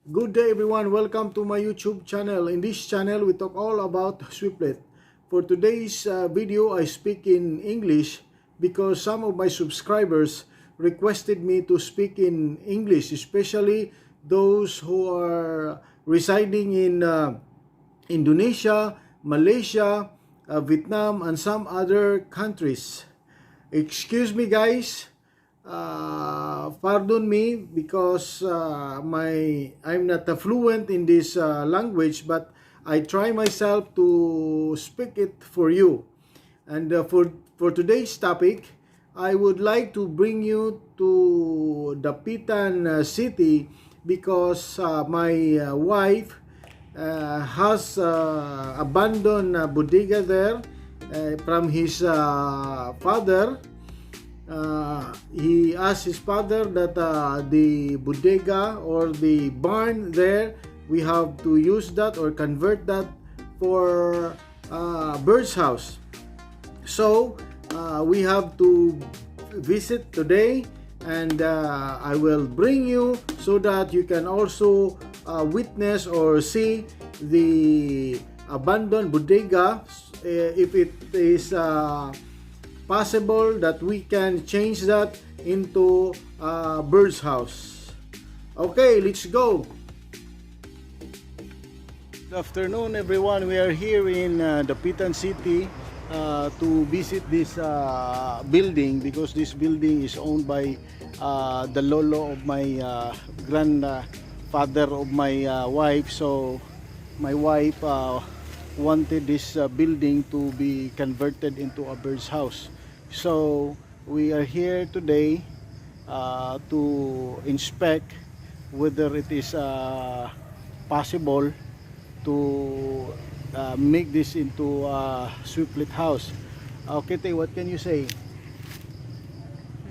Good day everyone, welcome to my YouTube channel. In this channel, we talk all about Swiftlet. For today's video, I speak in English because some of my subscribers requested me to speak in English, especially those who are residing in Indonesia, Malaysia, Vietnam, and some other countries. Excuse me guys, pardon me because I'm not fluent in this language, but I try myself to speak it for you. And for today's topic, I would like to bring you to Dapitan City because my wife has abandoned bodega there from his father. He asked his father that the bodega or the barn there, we have to use that or convert that for bird's house. So we have to visit today, and I will bring you so that you can also witness or see the abandoned bodega if it is possible that we can change that into a bird's house. Okay, let's go. Good afternoon everyone. We are here in Dapitan City to visit this building because this building is owned by the lolo of my grandfather of my wife. So my wife wanted this building to be converted into a bird's house. So we are here today to inspect whether it is possible to make this into a Swiftlet house. Okay, what can you say?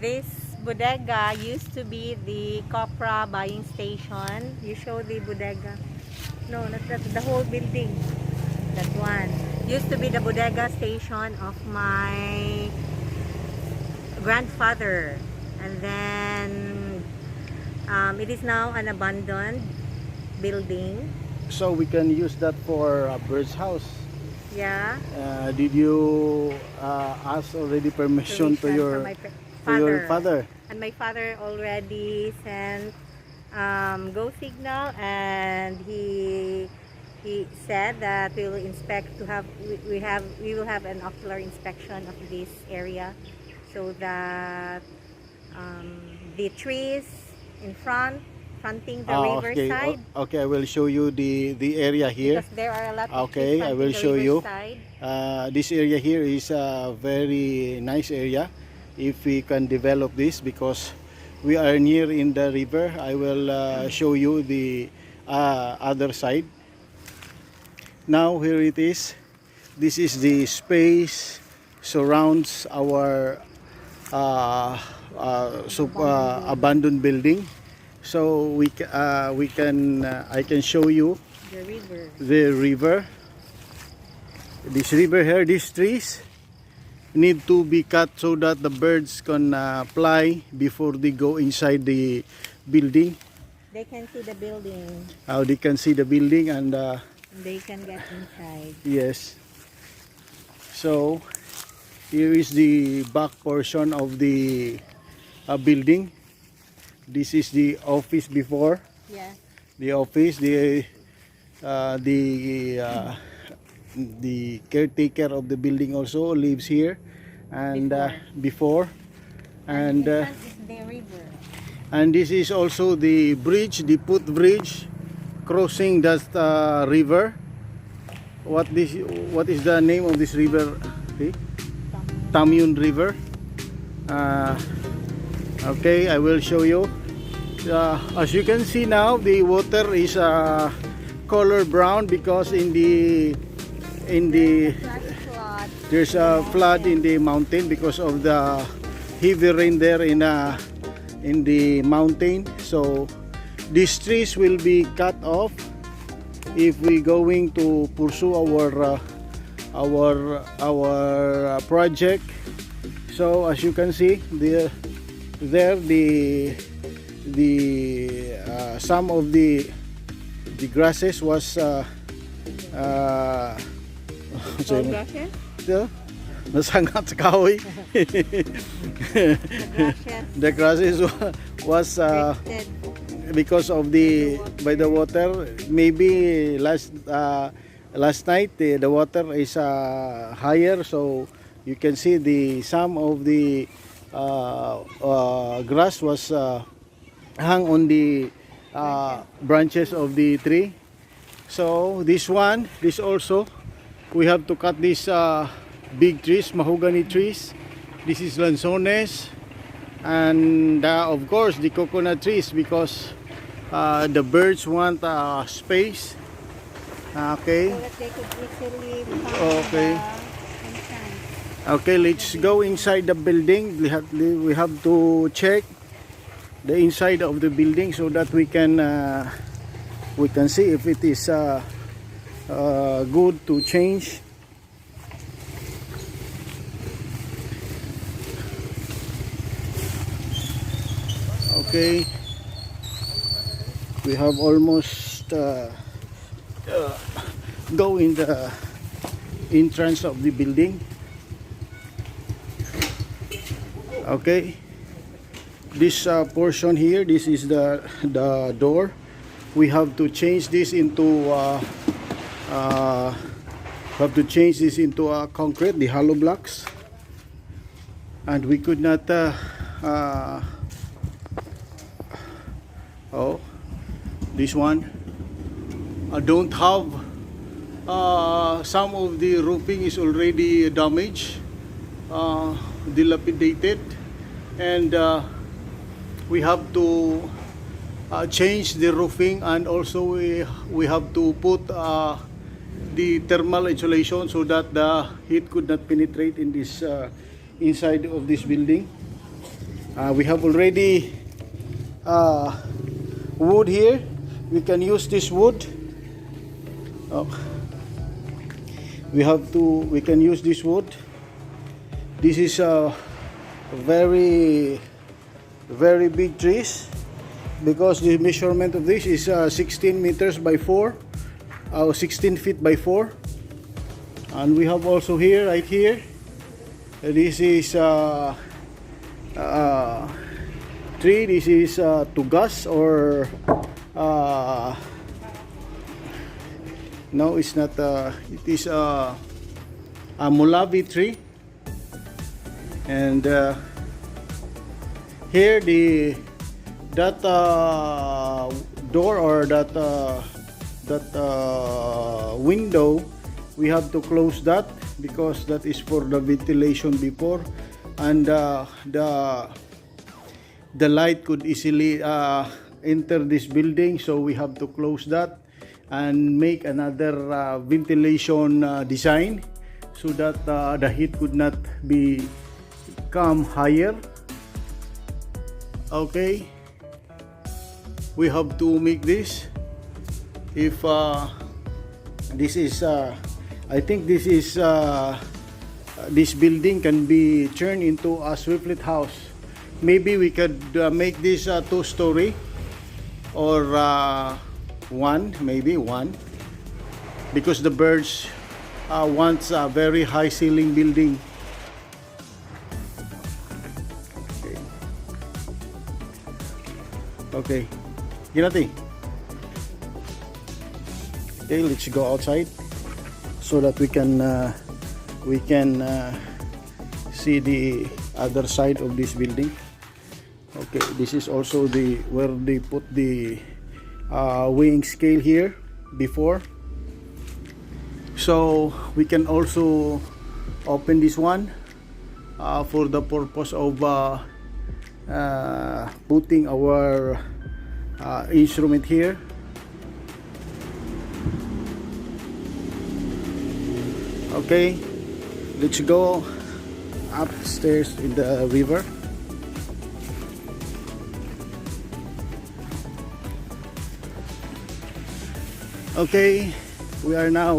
This bodega used to be the Copra buying station. You show the bodega. No, not that, the whole building. That one. Used to be the bodega station of my grandfather. And then it is now an abandoned building. So we can use that for a bird's house. Yeah. Did you ask already permission to your father? And my father already sent go signal, and he said that we will inspect to have we will have an ocular inspection of this area so that the trees in fronting the riverside. Okay, I will show you the area here. Because there are a lot of Okay, trees I will fronting show the you. riverside. This area here is a very nice area if we can develop this because we are near in the river. I will show you the other side. Now here it is. This is the space surrounds our abandoned building. So we can I can show you the river. This river here, these trees need to be cut so that the birds can fly before they go inside the building. They can see the building. They can see the building and They can get inside. yes. So here is the back portion of the building. This is the office before. Yeah. The office, the caretaker of the building also lives here, and before, and This is the river. and this is also the bridge, the footbridge crossing that river. What is the name of this river? Okay? Tamyun River. Okay, I will show you. As you can see now, the water is color brown because there's a flood in the mountain because of the heavy rain there in the mountain. So these trees will be cut off if we going to pursue our project. So as you can see, the some of the the grasses was Tall grasses? nasangat sa kahoy. The grasses The grasses was drifted. because of the by the water. Maybe last night the water is higher, so you can see the some of the grass was hung on the branches of the tree. So this also we have to cut these big trees, mahogany trees. This is lanzones, and of course the coconut trees, because the birds want space. Okay. So that they could easily find Okay. the entrance. Okay, let's go inside the building. We have to check the inside of the building so that we can see if it is good to change. Okay, we have almost go in the entrance of the building. Okay, this portion here, this is the door. We have to change this into concrete, the hollow blocks, and we could not this one don't have some of the roofing is already damaged, dilapidated, and we have to change the roofing, and also we have to put the thermal insulation so that the heat could not penetrate in this inside of this building. We have already wood here. We can use this wood. We can use this wood. This is very big trees, because the measurement of this is 16 meters by 4, 16 feet by 4. And we have also here, right here, this is tree. This is tugas, or no, it's not. It is a mulavi tree, and here that door, or that window, we have to close that, because that is for the ventilation before, and the light could easily enter this building, so we have to close that and make another ventilation design, so that the heat could not become higher. Okay, we have to make this. If this is I think this is this building can be turned into a Swiftlet house. Maybe we could make this 2-story, or maybe one, because the birds wants a very high ceiling building. Okay, Ginati. Okay, let's go outside so that we can see the other side of this building. Okay, this is also where they put the weighing scale here before. So we can also open this one for the purpose of putting our instrument here. Okay, let's go upstairs in the river. Okay, we are now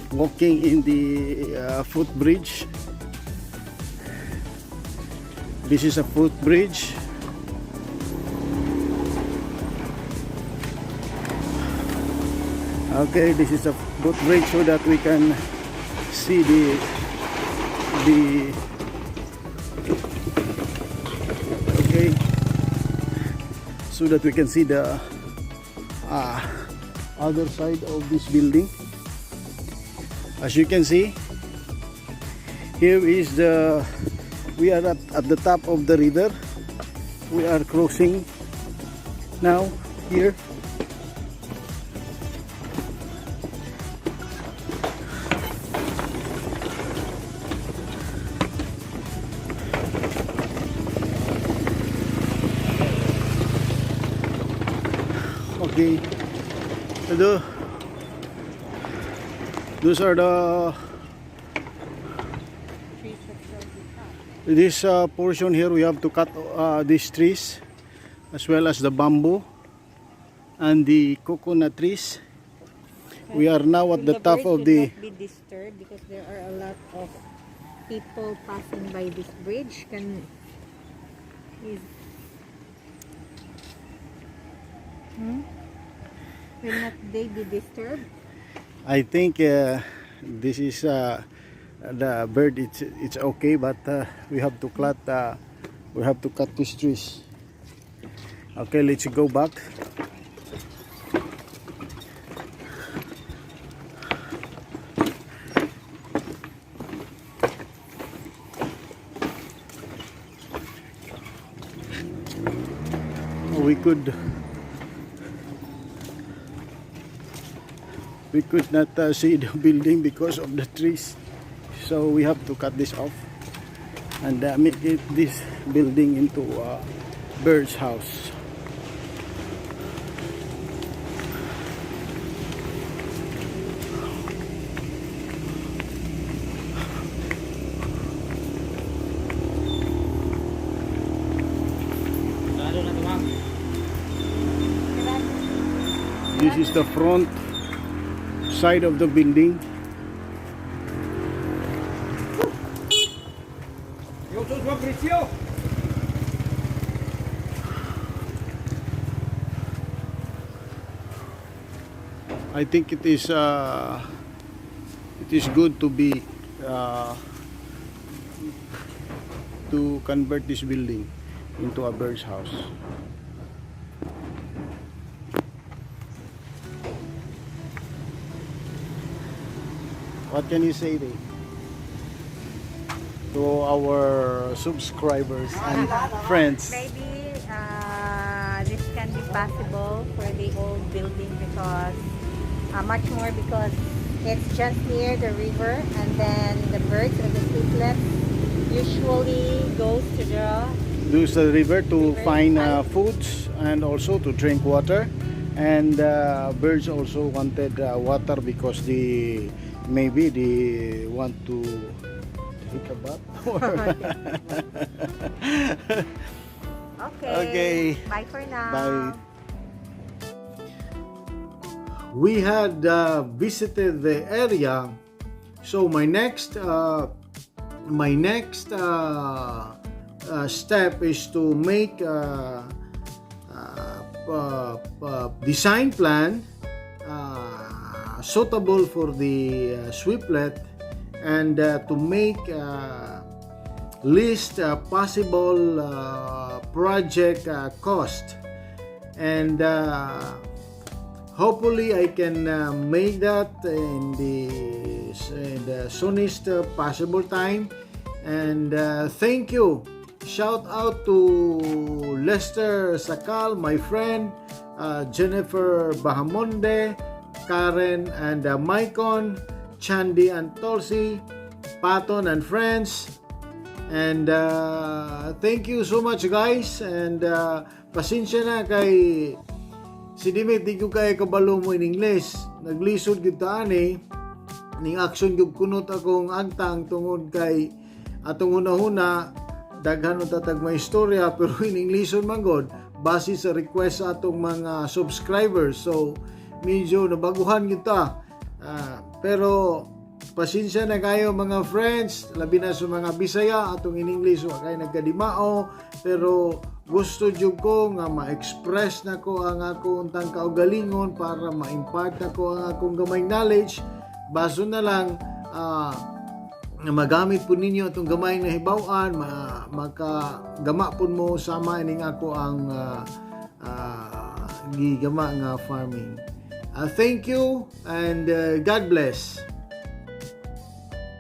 walking in the footbridge. This is a footbridge. Okay, this is a footbridge so that we can see the okay, so that we can see the other side of this building. As you can see, here is we are at the top of the river. We are crossing now here. Okay, so those are this portion here. We have to cut these trees as well as the bamboo and the coconut trees. We are now at the top of the Not be disturbed because there are a lot of people passing by this bridge. Will not they be disturbed? I think this is the bird. It's okay, but we have to cut these trees. Okay, let's go back. We could not see the building because of the trees, so we have to cut this off and make this building into a bird's house. This is the front side of the building. I think it is good to be to convert this building into a bird's house. What can you say to our subscribers and friends? Maybe this can be possible for the old building because much more because it's just near the river, and then the birds or the swiftlet usually goes to the river to find foods and also to drink water, and birds also wanted water because maybe they want to take a bath. Okay. Bye for now. Bye. We had visited the area, so my next step is to make a design plan suitable for the swiftlet, and to make list possible project cost, and hopefully I can make that in the soonest possible time. And thank you. Shout out to Lester Sakal, my friend, Jennifer Bahamonde, Karen and Maicon, Chandi and Tulsi, Paton and friends. And thank you so much, guys. And pasensya na kay si Dimit, di ko kay kabalo mo in English. Naglisod gyud ta ani ning action gyud kunot akong agtang tungod kay atong una-una daghan ta tag may istorya pero in English man god base sa request sa atong mga subscribers. So medyo nabaguhan gyud ta. Pero pasensya na kayo mga friends, labi na sa mga Bisaya atong in English wa kay nagkadimao, pero gusto jud ko nga ma-express na ko ang akong untang kaugalingon para ma-impart na ko ang akong gamay knowledge. Baso na lang na magamit po ninyo itong gamay na hibaw-an, makagama po mo sama ining ako ang gigama nga farming. Thank you and God bless.